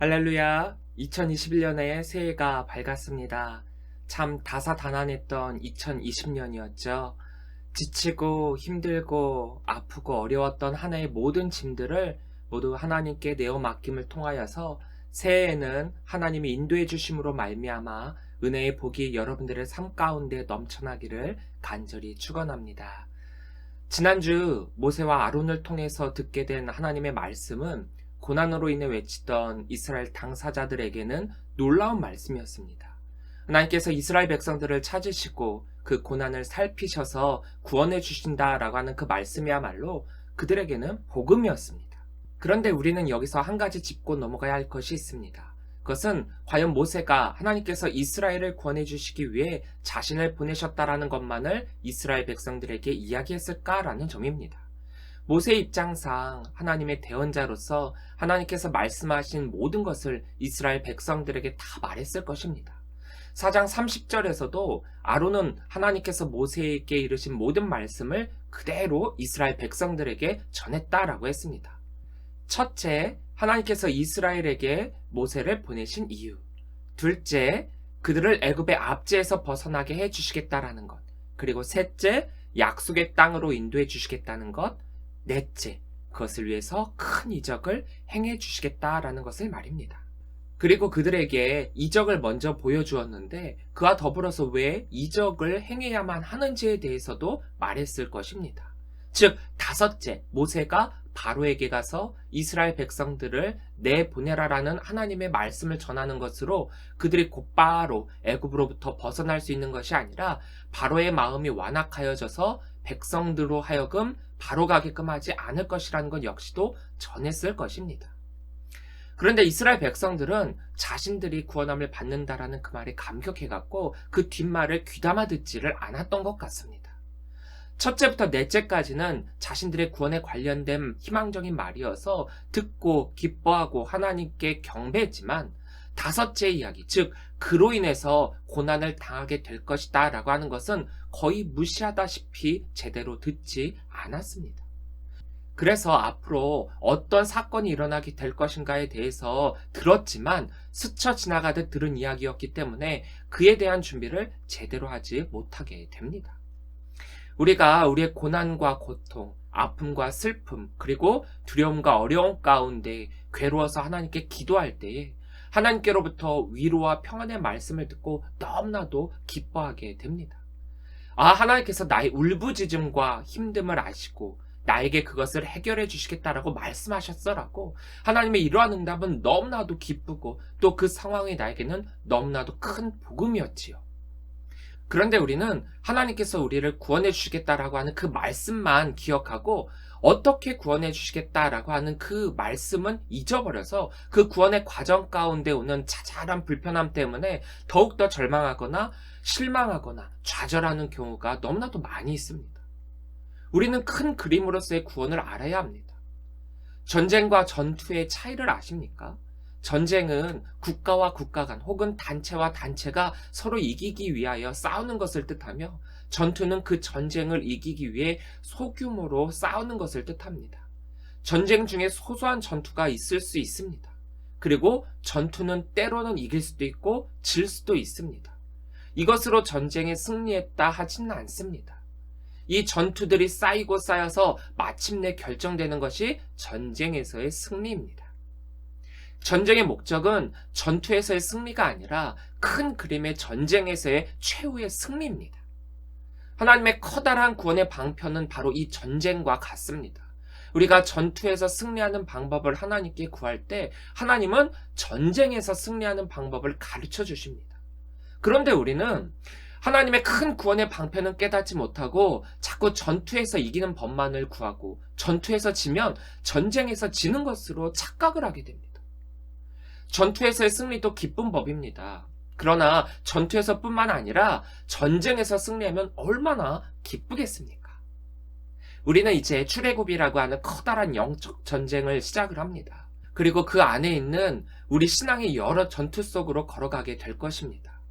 할렐루야. 2021년에 새해가 밝았습니다. 참 다사다난했던 2020년이었죠. 지치고 힘들고 아프고 어려웠던 한 해의 모든 짐들을 모두 하나님께 내어 맡김을 통하여서 새해에는 하나님이 인도해 주심으로 말미암아 은혜의 복이 여러분들의 삶 가운데 넘쳐나기를 간절히 축원합니다. 지난주 모세와 아론을 통해서 듣게 된 하나님의 말씀은 고난으로 인해 외치던 이스라엘 당사자들에게는 놀라운 말씀이었습니다. 하나님께서 이스라엘 백성들을 찾으시고 그 고난을 살피셔서 구원해 주신다라고 하는 그 말씀이야말로 그들에게는 복음이었습니다. 그런데 우리는 여기서 한 가지 짚고 넘어가야 할 것이 있습니다. 그것은 과연 모세가 하나님께서 이스라엘을 구원해 주시기 위해 자신을 보내셨다라는 것만을 이스라엘 백성들에게 이야기했을까라는 점입니다. 모세의 입장상 하나님의 대언자로서 하나님께서 말씀하신 모든 것을 이스라엘 백성들에게 다 말했을 것입니다. 4장 30절에서도 아론은 하나님께서 모세에게 이르신 모든 말씀을 그대로 이스라엘 백성들에게 전했다라고 했습니다. 첫째, 하나님께서 이스라엘에게 모세를 보내신 이유. 둘째, 그들을 애굽의 압제에서 벗어나게 해주시겠다라는 것. 그리고 셋째, 약속의 땅으로 인도해 주시겠다는 것. 넷째, 그것을 위해서 큰 이적을 행해 주시겠다라는 것을 말입니다. 그리고 그들에게 이적을 먼저 보여주었는데 그와 더불어서 왜 이적을 행해야만 하는지에 대해서도 말했을 것입니다. 즉, 다섯째, 모세가 바로에게 가서 이스라엘 백성들을 내보내라라는 하나님의 말씀을 전하는 것으로 그들이 곧바로 애굽으로부터 벗어날 수 있는 것이 아니라 바로의 마음이 완악하여져서 백성들로 하여금 바로 가게끔 하지 않을 것이라는 것 역시도 전했을 것입니다. 그런데 이스라엘 백성들은 자신들이 구원함을 받는다라는 그 말에 감격해갖고 그 뒷말을 귀담아 듣지를 않았던 것 같습니다. 첫째부터 넷째까지는 자신들의 구원에 관련된 희망적인 말이어서 듣고 기뻐하고 하나님께 경배했지만 다섯째 이야기, 즉 그로 인해서 고난을 당하게 될 것이다 라고 하는 것은 거의 무시하다시피 제대로 듣지 않았습니다. 그래서 앞으로 어떤 사건이 일어나게 될 것인가에 대해서 들었지만 스쳐 지나가듯 들은 이야기였기 때문에 그에 대한 준비를 제대로 하지 못하게 됩니다. 우리가 우리의 고난과 고통, 아픔과 슬픔, 그리고 두려움과 어려움 가운데 괴로워서 하나님께 기도할 때에 하나님께로부터 위로와 평안의 말씀을 듣고 너무나도 기뻐하게 됩니다. 하나님께서 나의 울부짖음과 힘듦을 아시고 나에게 그것을 해결해 주시겠다라고 말씀하셨어라고 하나님의 이러한 응답은 너무나도 기쁘고 또 그 상황이 나에게는 너무나도 큰 복음이었지요. 그런데 우리는 하나님께서 우리를 구원해 주시겠다라고 하는 그 말씀만 기억하고 어떻게 구원해 주시겠다라고 하는 그 말씀은 잊어버려서 그 구원의 과정 가운데 오는 자잘한 불편함 때문에 더욱더 절망하거나 실망하거나 좌절하는 경우가 너무나도 많이 있습니다. 우리는 큰 그림으로서의 구원을 알아야 합니다. 전쟁과 전투의 차이를 아십니까? 전쟁은 국가와 국가 간 혹은 단체와 단체가 서로 이기기 위하여 싸우는 것을 뜻하며 전투는 그 전쟁을 이기기 위해 소규모로 싸우는 것을 뜻합니다. 전쟁 중에 소소한 전투가 있을 수 있습니다. 그리고 전투는 때로는 이길 수도 있고 질 수도 있습니다. 이것으로 전쟁에 승리했다 하지는 않습니다. 이 전투들이 쌓이고 쌓여서 마침내 결정되는 것이 전쟁에서의 승리입니다. 전쟁의 목적은 전투에서의 승리가 아니라 큰 그림의 전쟁에서의 최후의 승리입니다. 하나님의 커다란 구원의 방편은 바로 이 전쟁과 같습니다. 우리가 전투에서 승리하는 방법을 하나님께 구할 때 하나님은 전쟁에서 승리하는 방법을 가르쳐 주십니다. 그런데 우리는 하나님의 큰 구원의 방편은 깨닫지 못하고 자꾸 전투에서 이기는 법만을 구하고 전투에서 지면 전쟁에서 지는 것으로 착각을 하게 됩니다. 전투에서의 승리도 기쁜 법입니다. 그러나 전투에서뿐만 아니라 전쟁에서 승리하면 얼마나 기쁘겠습니까? 우리는 이제 출애굽이라고 하는 커다란 영적 전쟁을 시작을 합니다. 그리고 그 안에 있는 우리 신앙의 여러 전투 속으로 걸어가게 될 것입니다.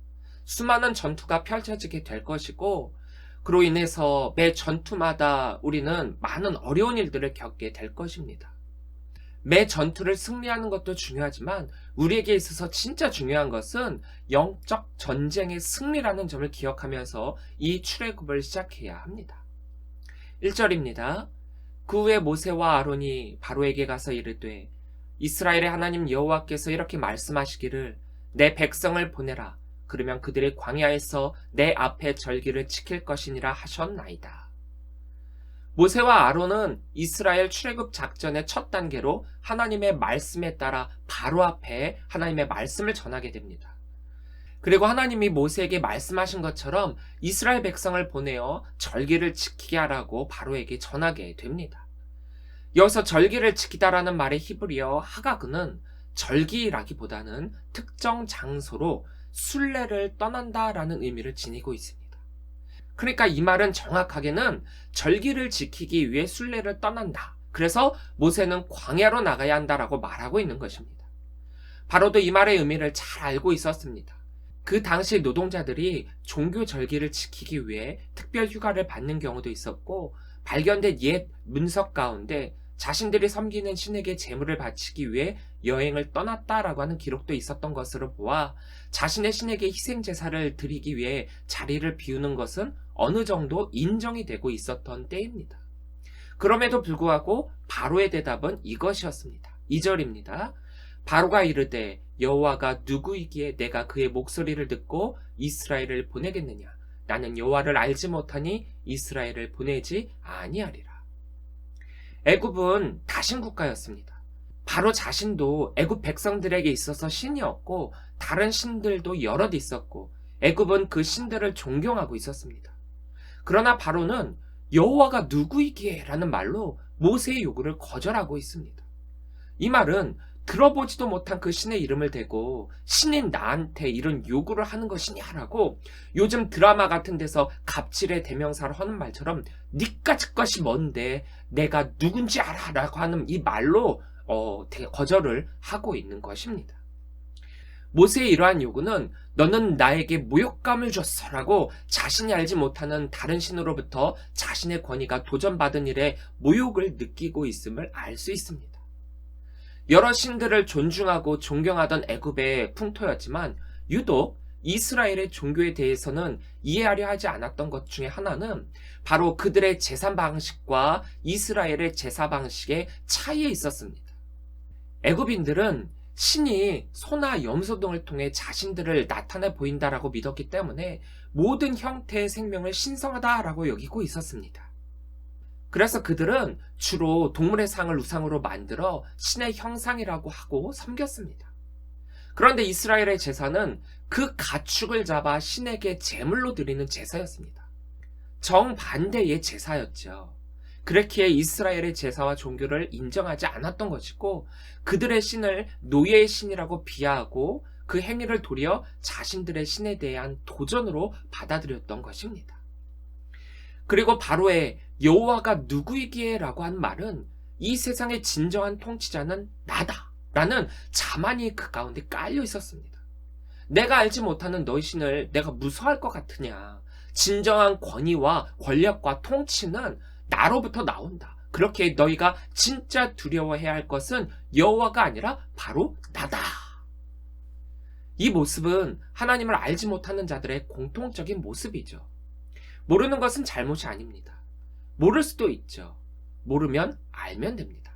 수많은 전투가 펼쳐지게 될 것이고 그로 인해서 매 전투마다 우리는 많은 어려운 일들을 겪게 될 것입니다. 매 전투를 승리하는 것도 중요하지만 우리에게 있어서 진짜 중요한 것은 영적 전쟁의 승리라는 점을 기억하면서 이 출애굽을 시작해야 합니다. 1절입니다. 그 후에 모세와 아론이 바로에게 가서 이르되 이스라엘의 하나님 여호와께서 이렇게 말씀하시기를 내 백성을 보내라. 그러면 그들의 광야에서 내 앞에 절기를 지킬 것이니라 하셨나이다. 모세와 아론은 이스라엘 출애굽 작전의 첫 단계로 하나님의 말씀에 따라 바로 앞에 하나님의 말씀을 전하게 됩니다. 그리고 하나님이 모세에게 말씀하신 것처럼 이스라엘 백성을 보내어 절기를 지키게 하라고 바로에게 전하게 됩니다. 여기서 절기를 지키다라는 말의 히브리어 하가그는 절기라기보다는 특정 장소로 순례를 떠난다라는 의미를 지니고 있습니다. 그러니까 이 말은 정확하게는 절기를 지키기 위해 순례를 떠난다. 그래서 모세는 광야로 나가야 한다라고 말하고 있는 것입니다. 바로도 이 말의 의미를 잘 알고 있었습니다. 그 당시 노동자들이 종교 절기를 지키기 위해 특별 휴가를 받는 경우도 있었고 발견된 옛 문석 가운데 자신들이 섬기는 신에게 제물을 바치기 위해 여행을 떠났다라고 하는 기록도 있었던 것으로 보아 자신의 신에게 희생 제사를 드리기 위해 자리를 비우는 것은 어느 정도 인정이 되고 있었던 때입니다. 그럼에도 불구하고 바로의 대답은 이것이었습니다. 2절입니다. 바로가 이르되 여호와가 누구이기에 내가 그의 목소리를 듣고 이스라엘을 보내겠느냐? 나는 여호와를 알지 못하니 이스라엘을 보내지 아니하리라. 애굽은 다신 국가였습니다. 바로 자신도 애굽 백성들에게 있어서 신이었고 다른 신들도 여럿 있었고 애굽은 그 신들을 존경하고 있었습니다. 그러나 바로는 여호와가 누구이기에 라는 말로 모세의 요구를 거절하고 있습니다. 이 말은 들어보지도 못한 그 신의 이름을 대고 신인 나한테 이런 요구를 하는 것이냐라고 요즘 드라마 같은 데서 갑질의 대명사를 하는 말처럼 니까짓 것이 뭔데 내가 누군지 알아 라고 하는 이 말로 되게 거절을 하고 있는 것입니다. 모세의 이러한 요구는 너는 나에게 모욕감을 줬어 라고 자신이 알지 못하는 다른 신으로부터 자신의 권위가 도전받은 일에 모욕을 느끼고 있음을 알 수 있습니다. 여러 신들을 존중하고 존경하던 애굽의 풍토였지만 유독 이스라엘의 종교에 대해서는 이해하려 하지 않았던 것 중에 하나는 바로 그들의 제사 방식과 이스라엘의 제사 방식의 차이에 있었습니다. 애굽인들은 신이 소나 염소 등을 통해 자신들을 나타내 보인다라고 믿었기 때문에 모든 형태의 생명을 신성하다라고 여기고 있었습니다. 그래서 그들은 주로 동물의 상을 우상으로 만들어 신의 형상이라고 하고 섬겼습니다. 그런데 이스라엘의 제사는 그 가축을 잡아 신에게 제물로 드리는 제사였습니다. 정반대의 제사였죠. 그렇기에 이스라엘의 제사와 종교를 인정하지 않았던 것이고 그들의 신을 노예의 신이라고 비하하고 그 행위를 도리어 자신들의 신에 대한 도전으로 받아들였던 것입니다. 그리고 바로의 여호와가 누구이기에 라고 한 말은 이 세상의 진정한 통치자는 나다 라는 자만이 그 가운데 깔려 있었습니다. 내가 알지 못하는 너희 신을 내가 무서워할 것 같으냐. 진정한 권위와 권력과 통치는 나로부터 나온다. 그렇게 너희가 진짜 두려워해야 할 것은 여호와가 아니라 바로 나다. 이 모습은 하나님을 알지 못하는 자들의 공통적인 모습이죠. 모르는 것은 잘못이 아닙니다. 모를 수도 있죠. 모르면 알면 됩니다.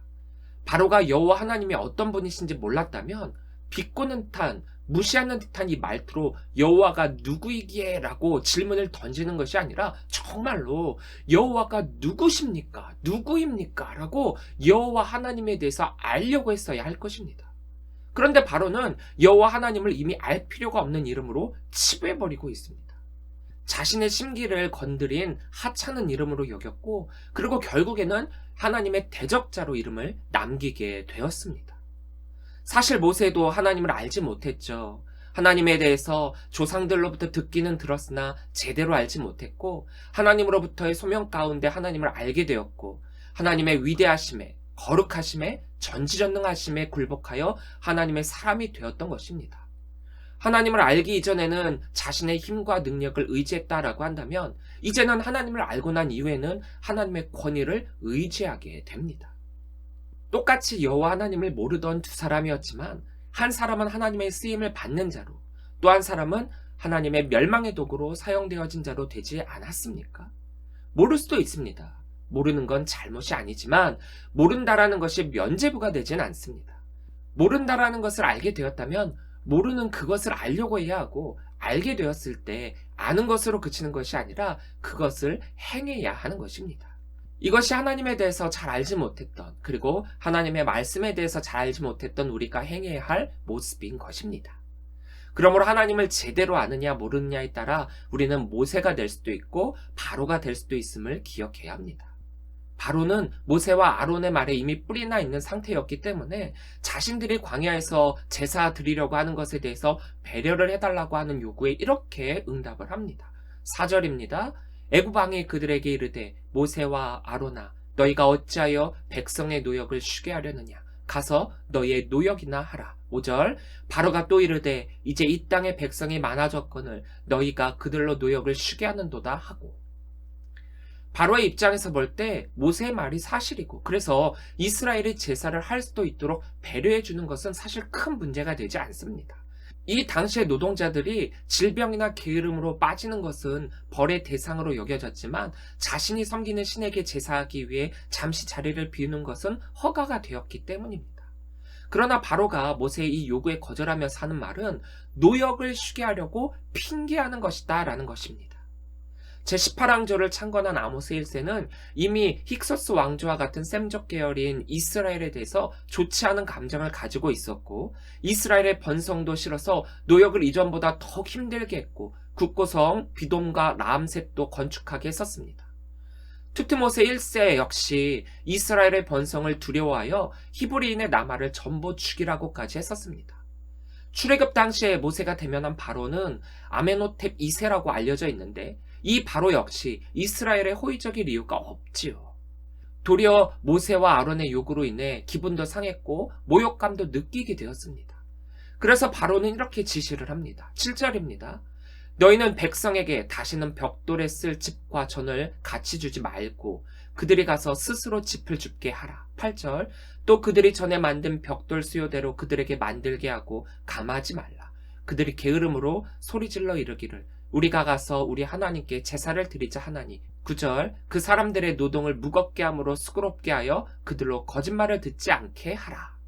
바로가 여호와 하나님이 어떤 분이신지 몰랐다면 비꼬는 듯한 무시하는 듯한 이 말투로 여호와가 누구이기에 라고 질문을 던지는 것이 아니라 정말로 여호와가 누구십니까? 누구입니까? 라고 여호와 하나님에 대해서 알려고 했어야 할 것입니다. 그런데 바로는 여호와 하나님을 이미 알 필요가 없는 이름으로 치부해버리고 있습니다. 자신의 심기를 건드린 하찮은 이름으로 여겼고 그리고 결국에는 하나님의 대적자로 이름을 남기게 되었습니다. 사실 모세도 하나님을 알지 못했죠. 하나님에 대해서 조상들로부터 듣기는 들었으나 제대로 알지 못했고 하나님으로부터의 소명 가운데 하나님을 알게 되었고 하나님의 위대하심에 거룩하심에 전지전능하심에 굴복하여 하나님의 사람이 되었던 것입니다. 하나님을 알기 이전에는 자신의 힘과 능력을 의지했다라고 한다면 이제는 하나님을 알고 난 이후에는 하나님의 권위를 의지하게 됩니다. 똑같이 여호와 하나님을 모르던 두 사람이었지만 한 사람은 하나님의 쓰임을 받는 자로, 또 한 사람은 하나님의 멸망의 도구로 사용되어진 자로 되지 않았습니까? 모를 수도 있습니다. 모르는 건 잘못이 아니지만 모른다라는 것이 면죄부가 되진 않습니다. 모른다라는 것을 알게 되었다면 모르는 그것을 알려고 해야 하고, 알게 되었을 때 아는 것으로 그치는 것이 아니라 그것을 행해야 하는 것입니다. 이것이 하나님에 대해서 잘 알지 못했던, 그리고 하나님의 말씀에 대해서 잘 알지 못했던 우리가 행해야 할 모습인 것입니다. 그러므로 하나님을 제대로 아느냐 모르느냐에 따라 우리는 모세가 될 수도 있고 바로가 될 수도 있음을 기억해야 합니다. 바로는 모세와 아론의 말에 이미 뿌리 나 있는 상태였기 때문에 자신들이 광야에서 제사 드리려고 하는 것에 대해서 배려를 해달라고 하는 요구에 이렇게 응답을 합니다. 4절입니다. 애굽 왕이 그들에게 이르되 모세와 아론아 너희가 어찌하여 백성의 노역을 쉬게 하려느냐, 가서 너희의 노역이나 하라. 5절 바로가 또 이르되 이제 이 땅의 백성이 많아졌거늘 너희가 그들로 노역을 쉬게 하는도다 하고. 바로의 입장에서 볼 때 모세의 말이 사실이고, 그래서 이스라엘이 제사를 할 수도 있도록 배려해 주는 것은 사실 큰 문제가 되지 않습니다. 이 당시의 노동자들이 질병이나 게으름으로 빠지는 것은 벌의 대상으로 여겨졌지만 자신이 섬기는 신에게 제사하기 위해 잠시 자리를 비우는 것은 허가가 되었기 때문입니다. 그러나 바로가 모세의 이 요구에 거절하면서 하는 말은 노역을 쉬게 하려고 핑계하는 것이다 라는 것입니다. 제18왕조를 창건한 아모스 1세는 이미 힉소스 왕조와 같은 셈족 계열인 이스라엘에 대해서 좋지 않은 감정을 가지고 있었고, 이스라엘의 번성도 싫어서 노역을 이전보다 더 힘들게 했고, 국고성 비돔과 라암셋도 건축하게 했었습니다. 투트모세 1세 역시 이스라엘의 번성을 두려워하여 히브리인의 남아를 전부 죽이라고까지 했었습니다. 출애굽 당시에 모세가 대면한 바로는 아메노텝 2세라고 알려져 있는데, 이 바로 역시 이스라엘의 호의적일 이유가 없지요. 도리어 모세와 아론의 요구로 인해 기분도 상했고 모욕감도 느끼게 되었습니다. 그래서 바로는 이렇게 지시를 합니다. 7절입니다. 너희는 백성에게 다시는 벽돌에 쓸 짚과 전을 같이 주지 말고 그들이 가서 스스로 짚을 줍게 하라. 8절 또 그들이 전에 만든 벽돌 수요대로 그들에게 만들게 하고 감하지 말라. 그들이 게으름으로 소리질러 이르기를 우리가 가서 우리 하나님께 제사를 드리자 하나니. 9절 그 사람들의 노동을 무겁게 함으로 수고롭게 하여 그들로 거짓말을 듣지 않게 하라.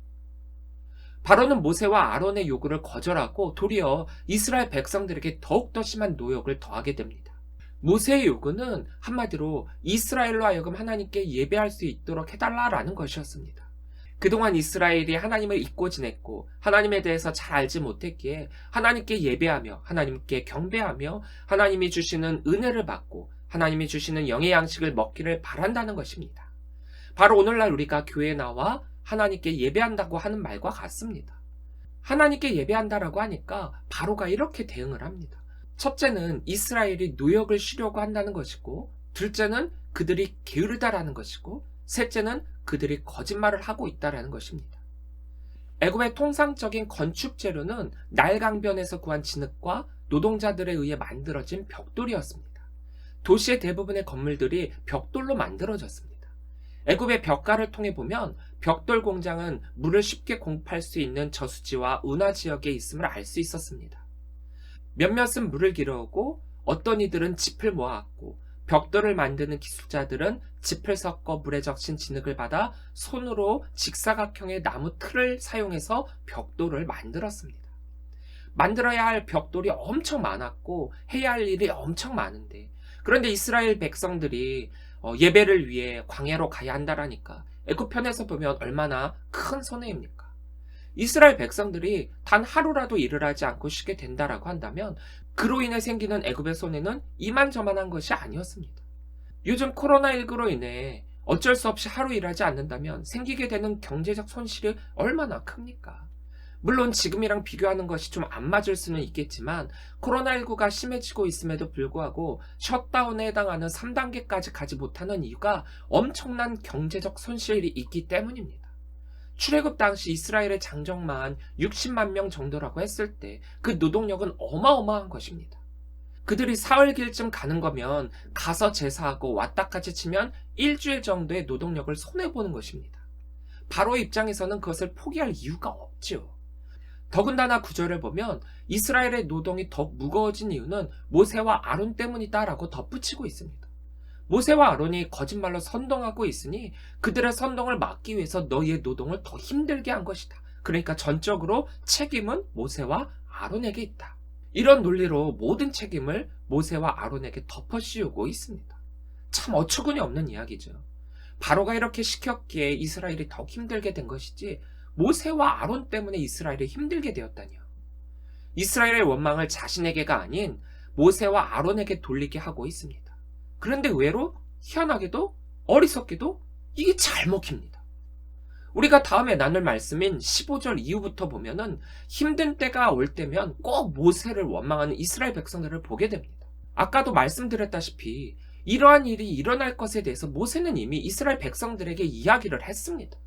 바로는 모세와 아론의 요구를 거절하고 도리어 이스라엘 백성들에게 더욱더 심한 노역을 더하게 됩니다. 모세의 요구는 한마디로 이스라엘로 하여금 하나님께 예배할 수 있도록 해달라라는 것이었습니다. 그동안 이스라엘이 하나님을 잊고 지냈고 하나님에 대해서 잘 알지 못했기에 하나님께 예배하며 하나님께 경배하며 하나님이 주시는 은혜를 받고 하나님이 주시는 영의 양식을 먹기를 바란다는 것입니다. 바로 오늘날 우리가 교회에 나와 하나님께 예배한다고 하는 말과 같습니다. 하나님께 예배한다라고 하니까 바로가 이렇게 대응을 합니다. 첫째는 이스라엘이 노역을 쉬려고 한다는 것이고, 둘째는 그들이 게으르다라는 것이고, 셋째는 그들이 거짓말을 하고 있다라는 것입니다. 애굽의 통상적인 건축 재료는 나일강변에서 구한 진흙과 노동자들에 의해 만들어진 벽돌이었습니다. 도시의 대부분의 건물들이 벽돌로 만들어졌습니다. 애굽의 벽가를 통해 보면 벽돌 공장은 물을 쉽게 공급할 수 있는 저수지와 운하 지역에 있음을 알 수 있었습니다. 몇몇은 물을 길어오고 어떤 이들은 짚을 모아왔고, 벽돌을 만드는 기술자들은 짚을 섞어 물에 적신 진흙을 받아 손으로 직사각형의 나무 틀을 사용해서 벽돌을 만들었습니다. 만들어야 할 벽돌이 엄청 많았고 해야 할 일이 엄청 많은데, 그런데 이스라엘 백성들이 예배를 위해 광야로 가야 한다라니까 애굽편에서 보면 얼마나 큰 손해입니까? 이스라엘 백성들이 단 하루라도 일을 하지 않고 쉬게 된다라고 한다면 그로 인해 생기는 애굽의 손해는 이만저만한 것이 아니었습니다. 요즘 코로나19로 인해 어쩔 수 없이 하루 일하지 않는다면 생기게 되는 경제적 손실이 얼마나 큽니까? 물론 지금이랑 비교하는 것이 좀 안 맞을 수는 있겠지만 코로나19가 심해지고 있음에도 불구하고 셧다운에 해당하는 3단계까지 가지 못하는 이유가 엄청난 경제적 손실이 있기 때문입니다. 출애굽 당시 이스라엘의 장정만 60만 명 정도라고 했을 때 그 노동력은 어마어마한 것입니다. 그들이 사흘 길쯤 가는 거면 가서 제사하고 왔다까지 치면 일주일 정도의 노동력을 손해보는 것입니다. 바로의 입장에서는 그것을 포기할 이유가 없지요. 더군다나 구절을 보면 이스라엘의 노동이 더 무거워진 이유는 모세와 아론 때문이다라고 덧붙이고 있습니다. 모세와 아론이 거짓말로 선동하고 있으니 그들의 선동을 막기 위해서 너희의 노동을 더 힘들게 한 것이다. 그러니까 전적으로 책임은 모세와 아론에게 있다. 이런 논리로 모든 책임을 모세와 아론에게 덮어씌우고 있습니다. 참 어처구니 없는 이야기죠. 바로가 이렇게 시켰기에 이스라엘이 더 힘들게 된 것이지 모세와 아론 때문에 이스라엘이 힘들게 되었다니요. 이스라엘의 원망을 자신에게가 아닌 모세와 아론에게 돌리게 하고 있습니다. 그런데 의외로 희한하게도 어리석게도 이게 잘 먹힙니다. 우리가 다음에 나눌 말씀인 15절 이후부터 보면은 힘든 때가 올 때면 꼭 모세를 원망하는 이스라엘 백성들을 보게 됩니다. 아까도 말씀드렸다시피 이러한 일이 일어날 것에 대해서 모세는 이미 이스라엘 백성들에게 이야기를 했습니다.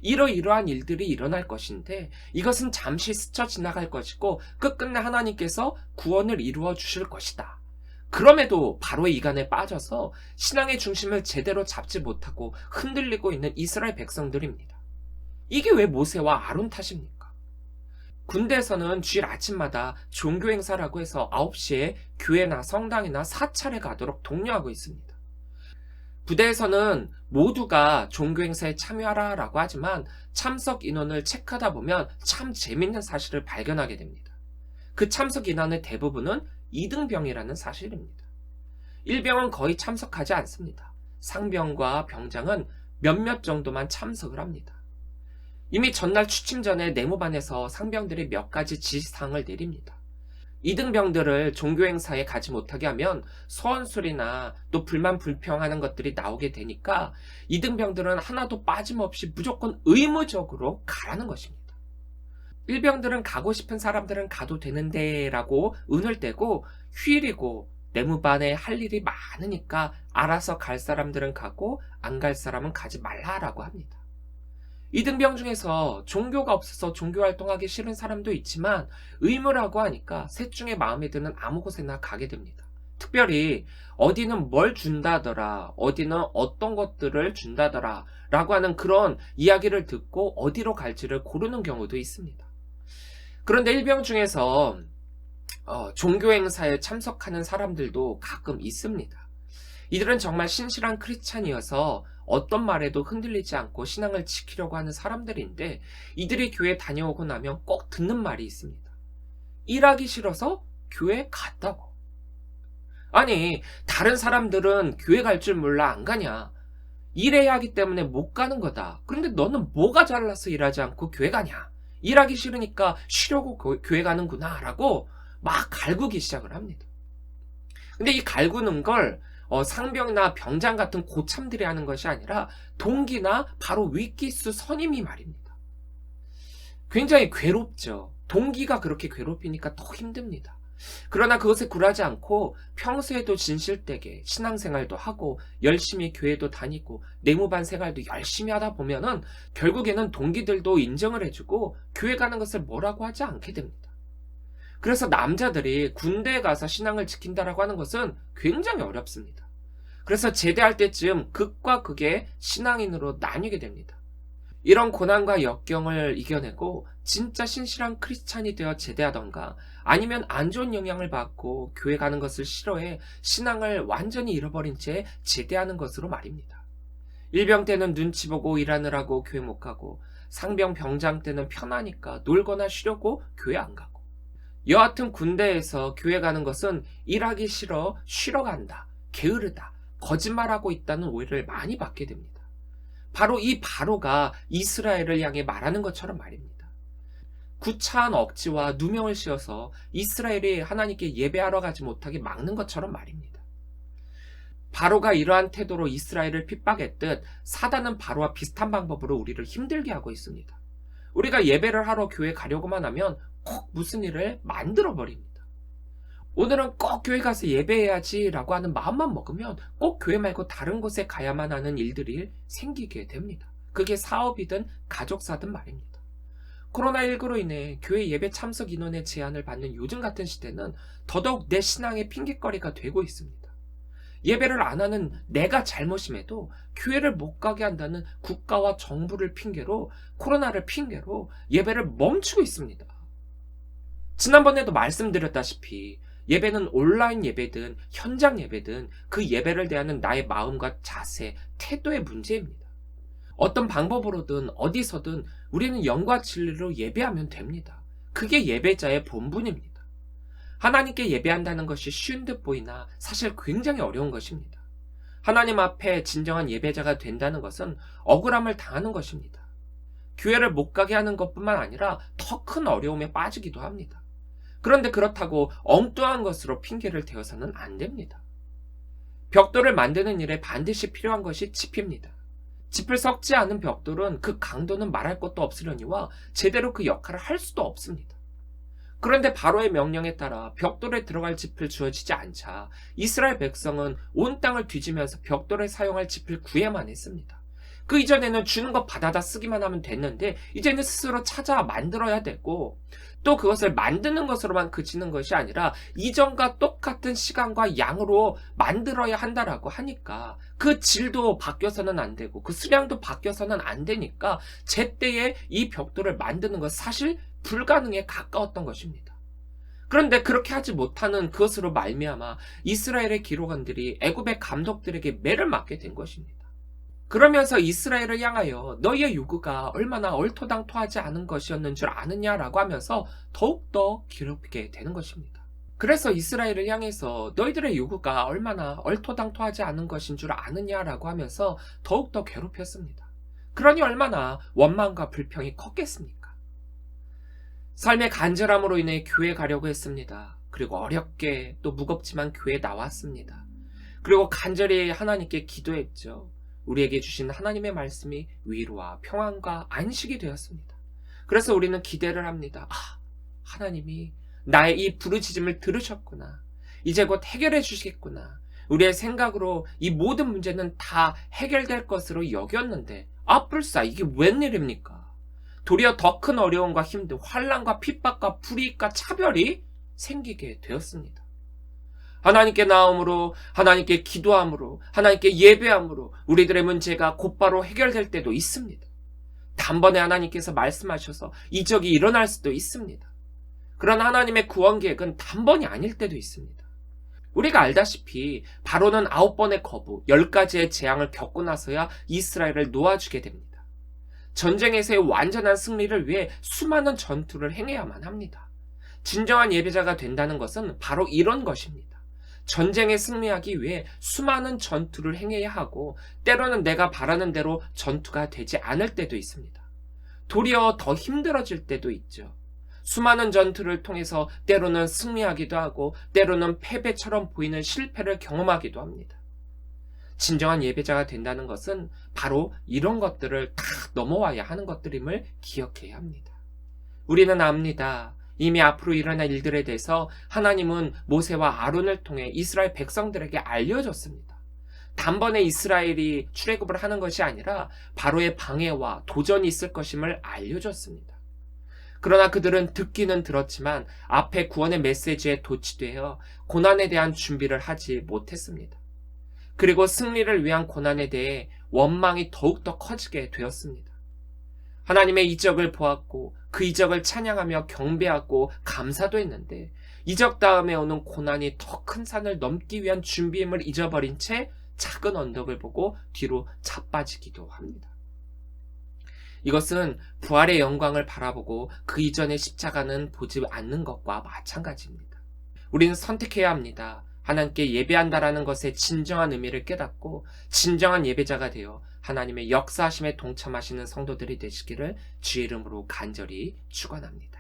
이러이러한 일들이 일어날 것인데 이것은 잠시 스쳐 지나갈 것이고 끝끝내 하나님께서 구원을 이루어 주실 것이다. 그럼에도 바로의 이간에 빠져서 신앙의 중심을 제대로 잡지 못하고 흔들리고 있는 이스라엘 백성들입니다. 이게 왜 모세와 아론 탓입니까? 군대에서는 주일 아침마다 종교 행사라고 해서 9시에 교회나 성당이나 사찰에 가도록 독려하고 있습니다. 부대에서는 모두가 종교 행사에 참여하라라고 하지만 참석 인원을 체크하다 보면 참 재밌는 사실을 발견하게 됩니다. 그 참석 인원의 대부분은 2등병이라는 사실입니다. 1병은 거의 참석하지 않습니다. 상병과 병장은 몇몇 정도만 참석을 합니다. 이미 전날 취침 전에 내무반에서 상병들이 몇 가지 지시사항을 내립니다. 2등병들을 종교행사에 가지 못하게 하면 소원술이나 또 불만 불평하는 것들이 나오게 되니까 2등병들은 하나도 빠짐없이 무조건 의무적으로 가라는 것입니다. 1병들은 가고 싶은 사람들은 가도 되는데 라고 운을 떼고 휴일이고 내무반에 할 일이 많으니까 알아서 갈 사람들은 가고 안 갈 사람은 가지 말라라고 합니다. 2등병 중에서 종교가 없어서 종교활동하기 싫은 사람도 있지만 의무라고 하니까 셋 중에 마음에 드는 아무 곳에나 가게 됩니다. 특별히 어디는 뭘 준다더라, 어디는 어떤 것들을 준다더라 라고 하는 그런 이야기를 듣고 어디로 갈지를 고르는 경우도 있습니다. 그런데 1병 중에서 종교행사에 참석하는 사람들도 가끔 있습니다. 이들은 정말 신실한 크리스찬이어서 어떤 말에도 흔들리지 않고 신앙을 지키려고 하는 사람들인데 이들이 교회 다녀오고 나면 꼭 듣는 말이 있습니다. 일하기 싫어서 교회 갔다고. 아니, 다른 사람들은 교회 갈 줄 몰라 안 가냐? 일해야 하기 때문에 못 가는 거다. 그런데 너는 뭐가 잘나서 일하지 않고 교회 가냐? 일하기 싫으니까 쉬려고 교회 가는구나 라고 막 갈구기 시작을 합니다. 근데 이 갈구는 걸 상병이나 병장 같은 고참들이 하는 것이 아니라 동기나 바로 위키수 선임이 말입니다. 굉장히 괴롭죠. 동기가 그렇게 괴롭히니까 더 힘듭니다. 그러나 그것에 굴하지 않고 평소에도 진실되게 신앙생활도 하고 열심히 교회도 다니고 내무반 생활도 열심히 하다 보면은 결국에는 동기들도 인정을 해주고 교회 가는 것을 뭐라고 하지 않게 됩니다. 그래서 남자들이 군대에 가서 신앙을 지킨다라고 하는 것은 굉장히 어렵습니다. 그래서 제대할 때쯤 극과 극의 신앙인으로 나뉘게 됩니다. 이런 고난과 역경을 이겨내고 진짜 신실한 크리스찬이 되어 제대하던가 아니면 안 좋은 영향을 받고 교회 가는 것을 싫어해 신앙을 완전히 잃어버린 채 제대하는 것으로 말입니다. 일병 때는 눈치 보고 일하느라고 교회 못 가고 상병 병장 때는 편하니까 놀거나 쉬려고 교회 안 가고 여하튼 군대에서 교회 가는 것은 일하기 싫어 쉬러 간다, 게으르다, 거짓말하고 있다는 오해를 많이 받게 됩니다. 바로 이 바로가 이스라엘을 향해 말하는 것처럼 말입니다. 구차한 억지와 누명을 씌워서 이스라엘이 하나님께 예배하러 가지 못하게 막는 것처럼 말입니다. 바로가 이러한 태도로 이스라엘을 핍박했듯 사단은 바로와 비슷한 방법으로 우리를 힘들게 하고 있습니다. 우리가 예배를 하러 교회 가려고만 하면 꼭 무슨 일을 만들어버립니다. 오늘은 꼭 교회 가서 예배해야지 라고 하는 마음만 먹으면 꼭 교회 말고 다른 곳에 가야만 하는 일들이 생기게 됩니다. 그게 사업이든 가족사든 말입니다. 코로나19로 인해 교회 예배 참석 인원의 제한을 받는 요즘 같은 시대는 더더욱 내 신앙의 핑계거리가 되고 있습니다. 예배를 안 하는 내가 잘못임에도 교회를 못 가게 한다는 국가와 정부를 핑계로, 코로나를 핑계로 예배를 멈추고 있습니다. 지난번에도 말씀드렸다시피 예배는 온라인 예배든 현장 예배든 그 예배를 대하는 나의 마음과 자세, 태도의 문제입니다. 어떤 방법으로든 어디서든 우리는 영과 진리로 예배하면 됩니다. 그게 예배자의 본분입니다. 하나님께 예배한다는 것이 쉬운 듯 보이나 사실 굉장히 어려운 것입니다. 하나님 앞에 진정한 예배자가 된다는 것은 억울함을 당하는 것입니다. 교회를 못 가게 하는 것뿐만 아니라 더 큰 어려움에 빠지기도 합니다. 그런데 그렇다고 엉뚱한 것으로 핑계를 대어서는 안 됩니다. 벽돌을 만드는 일에 반드시 필요한 것이 짚입니다. 짚을 썩지 않은 벽돌은 그 강도는 말할 것도 없으려니와 제대로 그 역할을 할 수도 없습니다. 그런데 바로의 명령에 따라 벽돌에 들어갈 짚을 주어지지 않자 이스라엘 백성은 온 땅을 뒤지면서 벽돌에 사용할 짚을 구해만 했습니다. 그 이전에는 주는 것 받아다 쓰기만 하면 됐는데 이제는 스스로 찾아 만들어야 되고, 또 그것을 만드는 것으로만 그치는 것이 아니라 이전과 똑같은 시간과 양으로 만들어야 한다라고 하니까 그 질도 바뀌어서는 안 되고 그 수량도 바뀌어서는 안 되니까 제때에 이 벽돌을 만드는 것 사실 불가능에 가까웠던 것입니다. 그런데 그렇게 하지 못하는 그것으로 말미암아 이스라엘의 기록원들이 애굽의 감독들에게 매를 맞게 된 것입니다. 그러면서 이스라엘을 향하여 너희의 요구가 얼마나 얼토당토하지 않은 것이었는 줄 아느냐라고 하면서 더욱더 괴롭게 되는 것입니다. 그래서 이스라엘을 향해서 너희들의 요구가 얼마나 얼토당토하지 않은 것인 줄 아느냐라고 하면서 더욱더 괴롭혔습니다. 그러니 얼마나 원망과 불평이 컸겠습니까? 삶의 간절함으로 인해 교회 가려고 했습니다. 그리고 어렵게 또 무겁지만 교회에 나왔습니다. 그리고 간절히 하나님께 기도했죠. 우리에게 주신 하나님의 말씀이 위로와 평안과 안식이 되었습니다. 그래서 우리는 기대를 합니다. 하나님이 나의 이 부르짖음을 들으셨구나. 이제 곧 해결해 주시겠구나. 우리의 생각으로 이 모든 문제는 다 해결될 것으로 여겼는데 불사 이게 웬일입니까? 도리어 더 큰 어려움과 힘든 환난과 핍박과 불이익과 차별이 생기게 되었습니다. 하나님께 나옴으로, 하나님께 기도함으로, 하나님께 예배함으로 우리들의 문제가 곧바로 해결될 때도 있습니다. 단번에 하나님께서 말씀하셔서 이적이 일어날 수도 있습니다. 그런 하나님의 구원 계획은 단번이 아닐 때도 있습니다. 우리가 알다시피 바로는 9번의 거부, 10가지의 재앙을 겪고 나서야 이스라엘을 놓아주게 됩니다. 전쟁에서의 완전한 승리를 위해 수많은 전투를 행해야만 합니다. 진정한 예배자가 된다는 것은 바로 이런 것입니다. 전쟁에 승리하기 위해 수많은 전투를 행해야 하고 때로는 내가 바라는 대로 전투가 되지 않을 때도 있습니다. 도리어 더 힘들어질 때도 있죠. 수많은 전투를 통해서 때로는 승리하기도 하고 때로는 패배처럼 보이는 실패를 경험하기도 합니다. 진정한 예배자가 된다는 것은 바로 이런 것들을 다 넘어와야 하는 것들임을 기억해야 합니다. 우리는 압니다. 이미 앞으로 일어날 일들에 대해서 하나님은 모세와 아론을 통해 이스라엘 백성들에게 알려줬습니다. 단번에 이스라엘이 출애굽을 하는 것이 아니라 바로의 방해와 도전이 있을 것임을 알려줬습니다. 그러나 그들은 듣기는 들었지만 앞에 구원의 메시지에 도취되어 고난에 대한 준비를 하지 못했습니다. 그리고 승리를 위한 고난에 대해 원망이 더욱더 커지게 되었습니다. 하나님의 이적을 보았고 그 이적을 찬양하며 경배하고 감사도 했는데 이적 다음에 오는 고난이 더 큰 산을 넘기 위한 준비임을 잊어버린 채 작은 언덕을 보고 뒤로 자빠지기도 합니다. 이것은 부활의 영광을 바라보고 그 이전의 십자가는 보지 않는 것과 마찬가지입니다. 우리는 선택해야 합니다. 하나님께 예배한다라는 것의 진정한 의미를 깨닫고 진정한 예배자가 되어 하나님의 역사하심에 동참하시는 성도들이 되시기를 주의 이름으로 간절히 축원합니다.